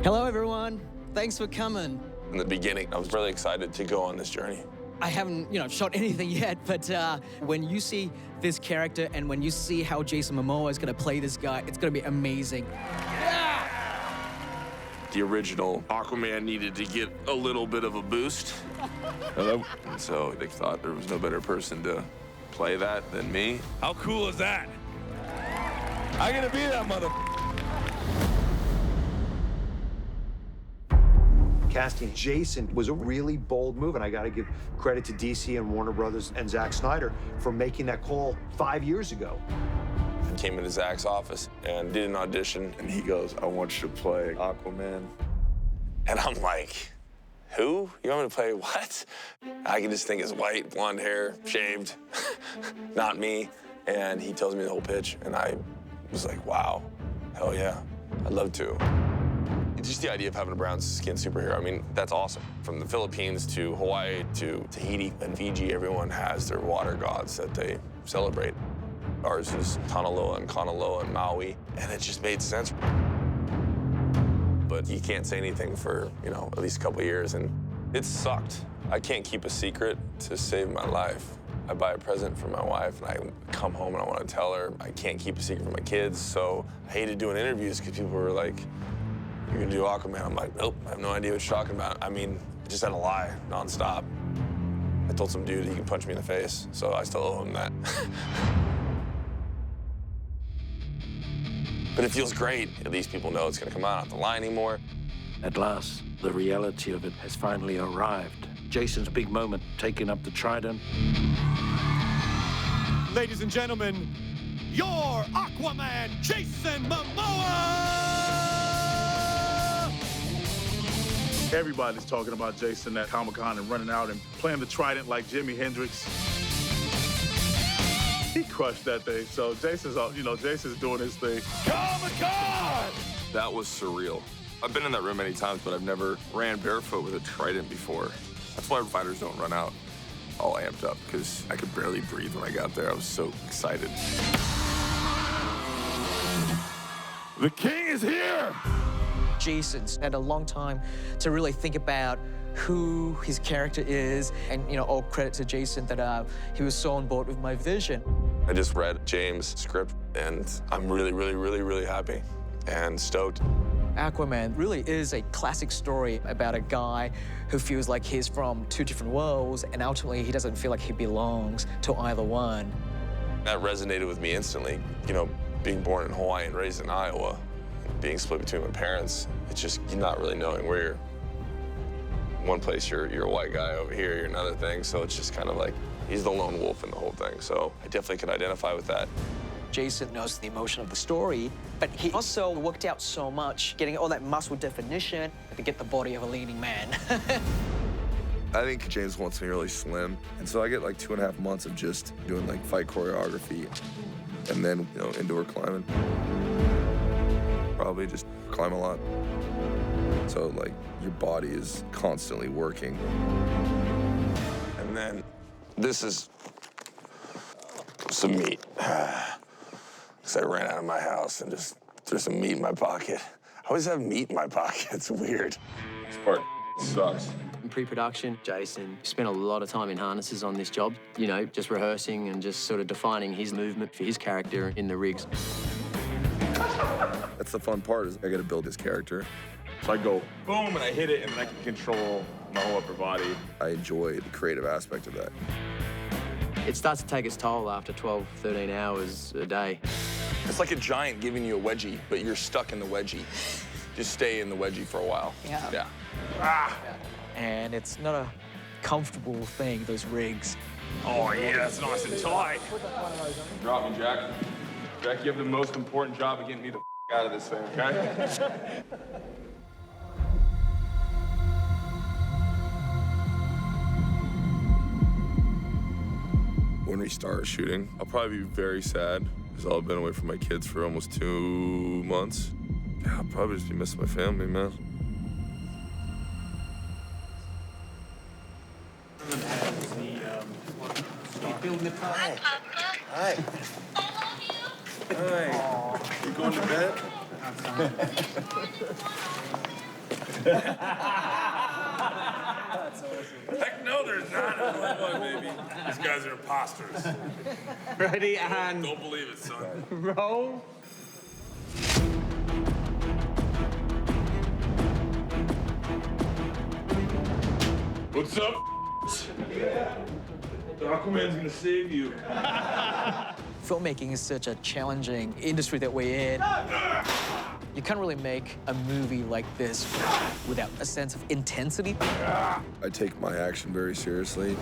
Hello, everyone. Thanks for coming. In the beginning, I was really excited to go on this journey. I haven't, shot anything yet, but when you see this character and when you see how Jason Momoa is going to play this guy, it's going to be amazing. The original Aquaman needed to get a little bit of a boost. Hello? And so they thought there was no better person to play that than me. How cool is that? I gotta be that mother. Casting Jason was a really bold move, and I gotta give credit to DC and Warner Brothers and Zack Snyder for making that call 5 years ago. I came into Zach's office and did an audition, and he goes, I want you to play Aquaman. And I'm like, who? You want me to play what? I can just think it's white, blonde hair, shaved, not me. And he tells me the whole pitch, and I was like, wow, hell yeah, I'd love to. Just the idea of having a brown skin superhero, I mean, that's awesome. From the Philippines to Hawaii to Tahiti and Fiji, everyone has their water gods that they celebrate. Ours is Tanaloa and Kanaloa and Maui, and it just made sense. But you can't say anything for, at least a couple of years, and it sucked. I can't keep a secret to save my life. I buy a present for my wife, and I come home and I want to tell her. I can't keep a secret from my kids, so I hated doing interviews because people were like, you're gonna do Aquaman? I'm like, nope, I have no idea what you're talking about. I mean, I just had to lie nonstop. I told some dude he can punch me in the face, so I still owe him that. But it feels great. At least people know it's gonna come out, not to lie anymore. At last, the reality of it has finally arrived. Jason's big moment, taking up the trident. Ladies and gentlemen, your Aquaman, Jason Momoa! Everybody's talking about Jason at Comic-Con and running out and playing the trident like Jimi Hendrix. He crushed that thing, so Jason's doing his thing. Comic-Con! That was surreal. I've been in that room many times, but I've never ran barefoot with a trident before. That's why fighters don't run out all amped up, because I could barely breathe when I got there. I was so excited. The king is here! Jason's had a long time to really think about who his character is, and all credit to Jason that he was so on board with my vision. I just read James' script, and I'm really, really, really, really happy and stoked. Aquaman really is a classic story about a guy who feels like he's from two different worlds, and ultimately he doesn't feel like he belongs to either one. That resonated with me instantly. Being born in Hawaii and raised in Iowa, being split between my parents, it's just you're not really knowing where you're. One place you're a white guy, over here you're another thing, so it's just kind of like he's the lone wolf in the whole thing, so I definitely could identify with that. Jason knows the emotion of the story, but he also worked out so much, getting all that muscle definition to get the body of a leading man. I think James wants me really slim, and so I get like 2.5 months of just doing like fight choreography, and then indoor climbing. Probably just climb a lot. So like your body is constantly working. And then this is some meat. Because I ran out of my house and just threw some meat in my pocket. I always have meat in my pocket. It's weird. This part sucks. In pre-production, Jason spent a lot of time in harnesses on this job, just rehearsing and just sort of defining his movement for his character in the rigs. That's the fun part, is I gotta build his character. So I go boom, and I hit it, and then I can control my whole upper body. I enjoy the creative aspect of that. It starts to take its toll after 12, 13 hours a day. It's like a giant giving you a wedgie, but you're stuck in the wedgie. Just stay in the wedgie for a while. Yeah. And it's not a comfortable thing, those rigs. Oh yeah, that's nice and tight. Drop me, Jack. Jack, you have the most important job of getting me the out of this thing, okay? When we start shooting, I'll probably be very sad because I'll have been away from my kids for almost 2 months. Yeah, I'll probably just be missing my family, man. Hi. Hi. You going to bed? Heck no, there's not. Oh, baby. These guys are imposters. Ready, and Don't believe it, son. roll. What's up? Aquaman's gonna save you. Filmmaking is such a challenging industry that we're in. You can't really make a movie like this without a sense of intensity. I take my action very seriously.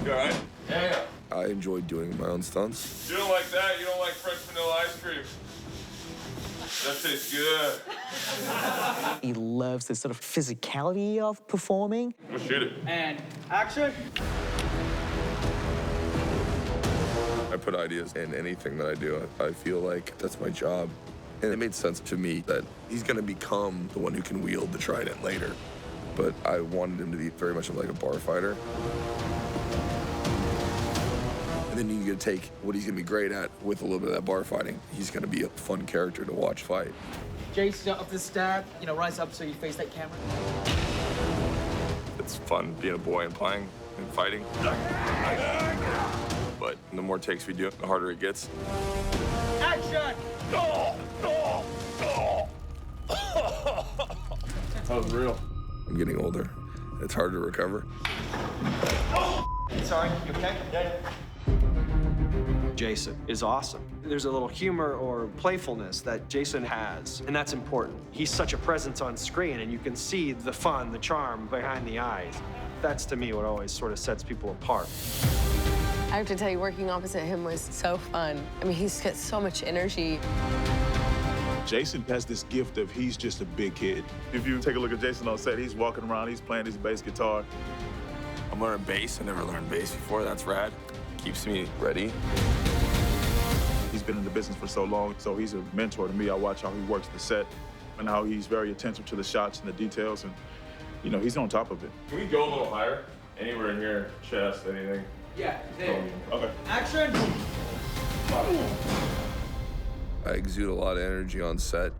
You all right? Yeah. I enjoy doing my own stunts. You don't like that? You don't like French vanilla ice cream? That tastes good. He loves this sort of physicality of performing. Let's shoot it. And action. I put ideas in anything that I do. I feel like that's my job. And it made sense to me that he's gonna become the one who can wield the trident later. But I wanted him to be very much like a bar fighter. And then you can take what he's gonna be great at with a little bit of that bar fighting. He's gonna be a fun character to watch fight. Jason, up the stab, rise up so you face that camera. It's fun being a boy and playing and fighting. But the more takes we do, the harder it gets. Action. That was real. I'm getting older. It's hard to recover. Sorry, you okay? Yeah. Jason is awesome. There's a little humor or playfulness that Jason has, and that's important. He's such a presence on screen, and you can see the fun, the charm behind the eyes. That's, to me, what always sort of sets people apart. I have to tell you, working opposite him was so fun. I mean, he's got so much energy. Jason has this gift of he's just a big kid. If you take a look at Jason on set, he's walking around, he's playing his bass guitar. I'm learning bass. I never learned bass before. That's rad. Keeps me ready. He's been in the business for so long, so he's a mentor to me. I watch how he works the set and how he's very attentive to the shots and the details, and he's on top of it. Can we go a little higher? Anywhere in here, chest, anything? Yeah, there. Okay. Action. I exude a lot of energy on set.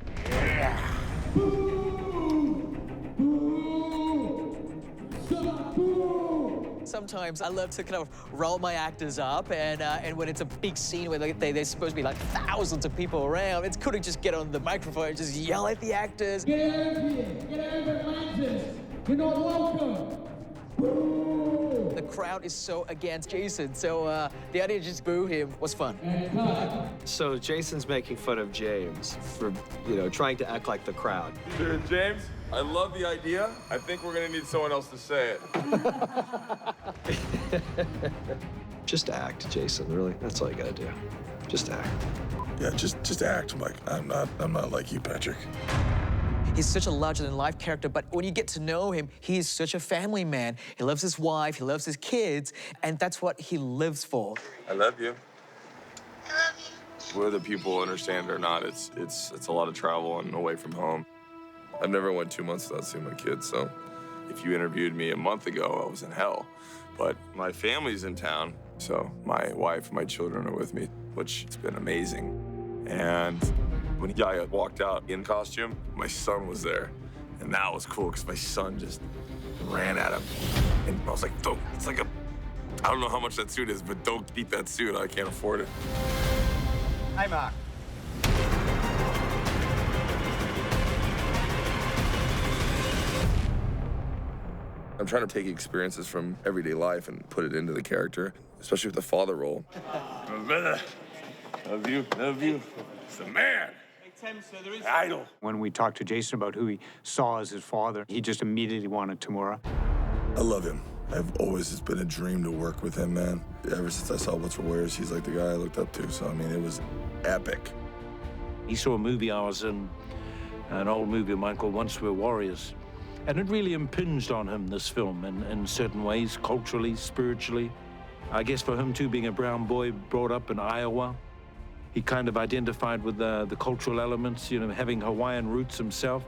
Sometimes I love to kind of roll my actors up, and when it's a big scene where there's supposed to be like thousands of people around, it's cool to just get on the microphone and just yell at the actors. Get out of here! Get out of Atlantis! You're not welcome! The crowd is so against Jason, so the idea to just boo him was fun. So Jason's making fun of James for, trying to act like the crowd. Dude, James, I love the idea. I think we're gonna need someone else to say it. Just act, Jason, really. That's all you gotta do. Just act. Yeah, just act. I'm not like you, Patrick. He's such a larger-than-life character, but when you get to know him, he's such a family man. He loves his wife, he loves his kids, and that's what he lives for. I love you. I love you. Whether people understand it or not, it's a lot of travel and away from home. I've never went 2 months without seeing my kids, so if you interviewed me a month ago, I was in hell. But my family's in town, so my wife and my children are with me, which has been amazing. And when Yahya walked out in costume, my son was there. And that was cool, because my son just ran at him. And I was like, don't, it's like I don't know how much that suit is, but don't beat that suit. I can't afford it. Hi, Mark. I'm trying to take experiences from everyday life and put it into the character, especially with the father role. Love you. It's the man. Idol. When we talked to Jason about who he saw as his father, he just immediately wanted Temuera. I love him. It's been a dream to work with him, man. Ever since I saw What's for Wares, he's like the guy I looked up to. So, I mean, it was epic. He saw a movie I was in, an old movie of mine called Once We're Warriors. And it really impinged on him, this film, in certain ways, culturally, spiritually. I guess for him, too, being a brown boy brought up in Iowa, he kind of identified with the cultural elements, having Hawaiian roots himself.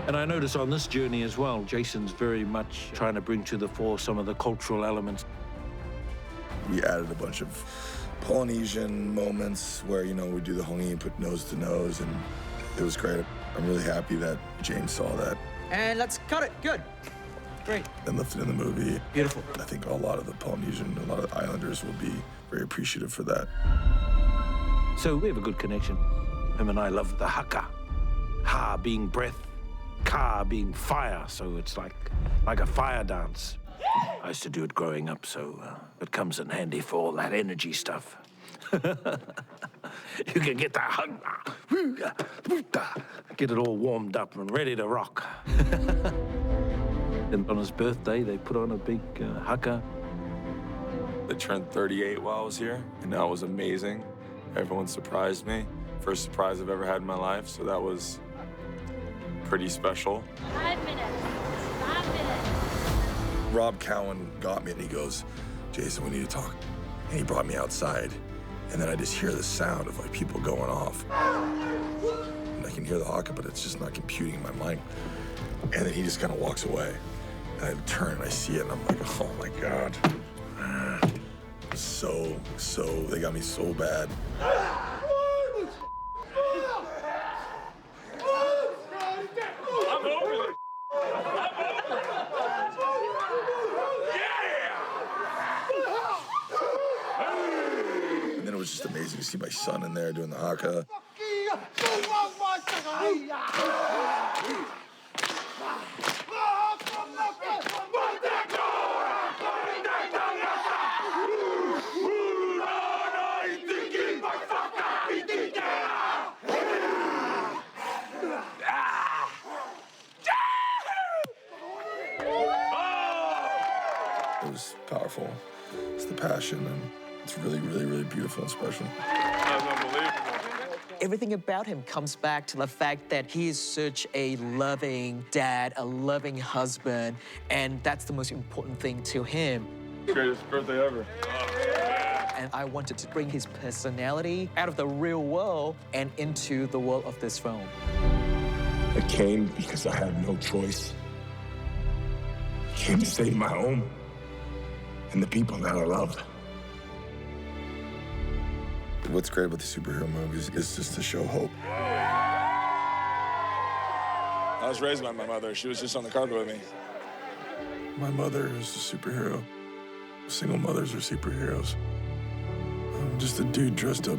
And I notice on this journey as well, Jason's very much trying to bring to the fore some of the cultural elements. We added a bunch of Polynesian moments where, we do the hongi and put nose to nose, and It was great. I'm really happy that James saw that And let's cut it. Good. Great. and left it in the movie. Beautiful. I think a lot of the Polynesian, a lot of the islanders will be very appreciative for that. So we have a good connection. Him and I love the haka. Ha being breath, ka being fire, so it's like a fire dance. I used to do it growing up, so it comes in handy for all that energy stuff. You can get that, get it all warmed up and ready to rock. And on his birthday, they put on a big haka. I turned 38 while I was here, and that was amazing. Everyone surprised me. First surprise I've ever had in my life, so that was pretty special. 5 minutes. 5 minutes. Rob Cowan got me and he goes, Jason, we need to talk. And he brought me outside. And then I just hear the sound of like people going off. And I can hear the haka, but it's just not computing in my mind. And then he just kind of walks away. And I turn and I see it and I'm like, oh my God. They got me so bad. And then it was just amazing to see my son in there doing the haka. It was powerful. It's the passion, and it's really, really, really beautiful and special. That was unbelievable. Everything about him comes back to the fact that he is such a loving dad, a loving husband, and that's the most important thing to him. Greatest birthday ever. And I wanted to bring his personality out of the real world and into the world of this film. I came because I had no choice. I came to save my home and the people that I loved. What's great about the superhero movies is just to show hope. I was raised by my mother. She was just on the carpet with me. My mother is a superhero. Single mothers are superheroes. I'm just a dude dressed up